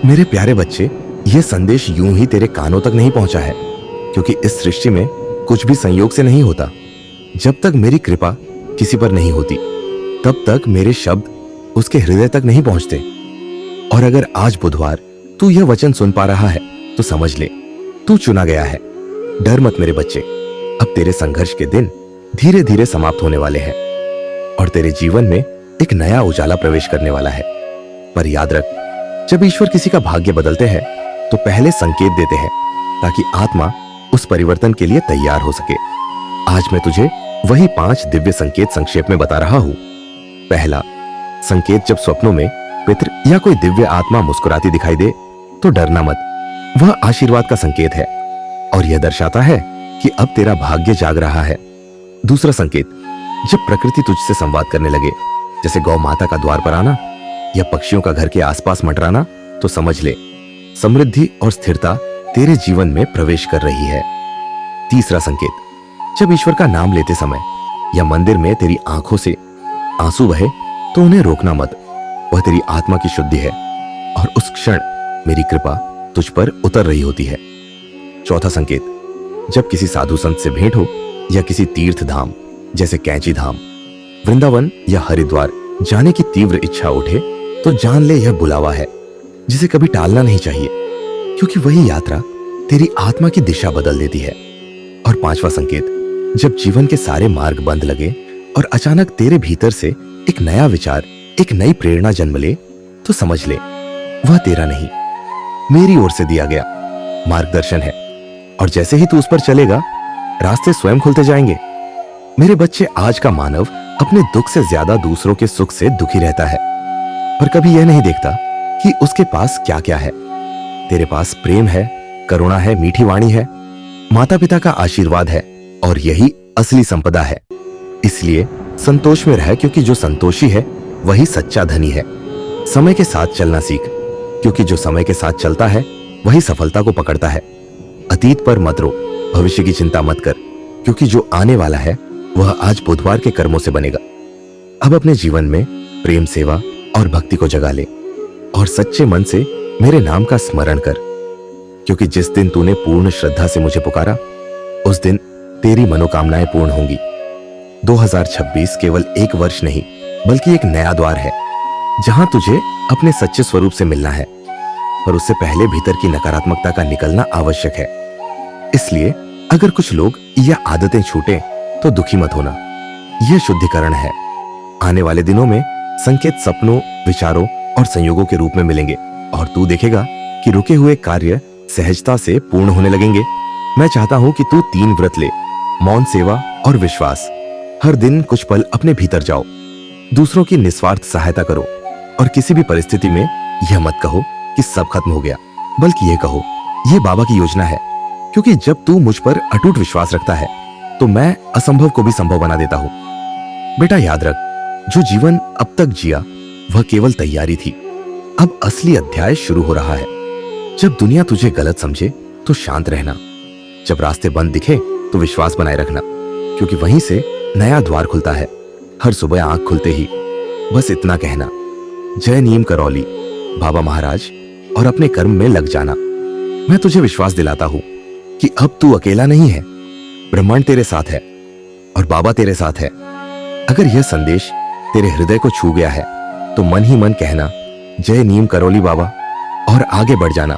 मेरे प्यारे बच्चे, यह संदेश यूं ही तेरे कानों तक नहीं पहुंचा है, क्योंकि इस सृष्टि में कुछ भी संयोग से नहीं होता। जब तक मेरी कृपा किसी पर नहीं होती, तब तक मेरे शब्द उसके हृदय तक नहीं पहुंचते। और अगर आज बुधवार तू यह वचन सुन पा रहा है, तो समझ ले, तू चुना गया है। डर मत मेरे बच्चे, अब तेरे संघर्ष के दिन धीरे धीरे समाप्त होने वाले हैं और तेरे जीवन में एक नया उजाला प्रवेश करने वाला है। पर याद रख, जब ईश्वर किसी का भाग्य बदलते हैं, तो पहले संकेत देते हैं ताकि आत्मा उस परिवर्तन के लिए तैयार हो सके। आज मैं तुझे वही 5 दिव्य संकेत संक्षेप में बता रहा हूं। पहला संकेत, जब स्वप्नों में पितृ या कोई दिव्य आत्मा मुस्कुराती दिखाई दे, तो डरना मत। वह आशीर्वाद का संकेत है और यह दर्शाता है कि अब तेरा भाग्य जाग रहा है। दूसरा संकेत, जब प्रकृति तुझसे संवाद करने लगे, जैसे गौ माता का द्वार पर आना या पक्षियों का घर के आसपास मंडराना, तो समझ ले, समृद्धि और स्थिरता तेरे जीवन में प्रवेश कर रही है। तीसरा संकेत, जब ईश्वर का नाम लेते समय या मंदिर में तेरी आंखों से आंसू बहे, तो उन्हें रोकना मत। वह तेरी आत्मा की शुद्धि है और उस क्षण मेरी कृपा तुझ पर उतर रही होती है। चौथा संकेत, जब किसी साधु संत से भेंट हो या किसी तीर्थ धाम जैसे कैंची धाम, वृंदावन या हरिद्वार जाने की तीव्र इच्छा उठे, तो जान ले यह बुलावा है जिसे कभी टालना नहीं चाहिए, क्योंकि वही यात्रा तेरी आत्मा की दिशा बदल देती है। और पांचवा संकेत, जब जीवन के सारे मार्ग बंद लगे और अचानक तेरे भीतर से एक नया विचार, एक नई प्रेरणा जन्म ले, तो समझ ले, वह तेरा नहीं, मेरी ओर से दिया गया मार्गदर्शन है। और जैसे ही तू उस पर चलेगा, रास्ते स्वयं खुलते जाएंगे। मेरे बच्चे, आज का मानव अपने दुख से ज्यादा दूसरों के सुख से दुखी रहता है, पर कभी यह नहीं देखता कि उसके पास क्या क्या है। तेरे पास प्रेम है, करुणा है, मीठी वाणी है, माता पिता का आशीर्वाद है, और यही असली संपदा है। इसलिए संतोष में रह, क्योंकि जो संतोषी है वही सच्चा धनी है। समय के साथ चलना सीख, क्योंकि जो समय के साथ चलता है वही सफलता को पकड़ता है। अतीत पर मत रो, भविष्य की चिंता मत कर, क्योंकि जो आने वाला है वह आज बुधवार के कर्मों से बनेगा। अब अपने जीवन में प्रेम, सेवा और भक्ति को जगा ले और सच्चे मन से मेरे नाम का स्मरण कर, क्योंकि जिस दिन तूने पूर्ण श्रद्धा से मुझे पुकारा, उस दिन तेरी मनोकामनाएं पूर्ण होंगी। 2026 केवल एक वर्ष नहीं, बल्कि एक नया द्वार है, जहां तुझे अपने सच्चे स्वरूप से मिलना है। पर उससे पहले भीतर की नकारात्मकता का निकलना आवश्यक है। इसलिए अगर कुछ लोग या आदतें छूटे, तो दुखी मत होना, यह शुद्धिकरण है। आने वाले दिनों में संकेत सपनों, विचारों और संयोगों के रूप में मिलेंगे, और तू देखेगा कि रुके हुए कार्य सहजता से पूर्ण होने लगेंगे। मैं चाहता हूं कि तू 3 व्रत ले: मौन, सेवा और विश्वास। हर दिन कुछ पल अपने भीतर जाओ, दूसरों की निस्वार्थ सहायता करो, और किसी भी परिस्थिति में यह मत कहो कि सब खत्म हो गया, बल्कि यह कहो, यह बाबा की योजना है। क्योंकि जब तू मुझ पर अटूट विश्वास रखता है, तो मैं असंभव को भी संभव बना देता हूं। बेटा, याद रख, जो जीवन अब तक जिया वह केवल तैयारी थी। अब असली अध्याय शुरू हो रहा है। जब दुनिया तुझे गलत समझे, तो शांत रहना। जब रास्ते बंद दिखे, तो विश्वास बनाए रखना, क्योंकि वहीं से नया द्वार खुलता है। हर सुबह आंख खुलते ही बस इतना कहना, जय नीम करौली बाबा महाराज, और अपने कर्म में लग जाना। मैं तुझे विश्वास दिलाता हूं कि अब तू अकेला नहीं है। ब्रह्मांड तेरे साथ है और बाबा तेरे साथ है। अगर यह संदेश तेरे हृदय को छू गया है, तो मन ही मन कहना, जय नीम करौली बाबा, और आगे बढ़ जाना।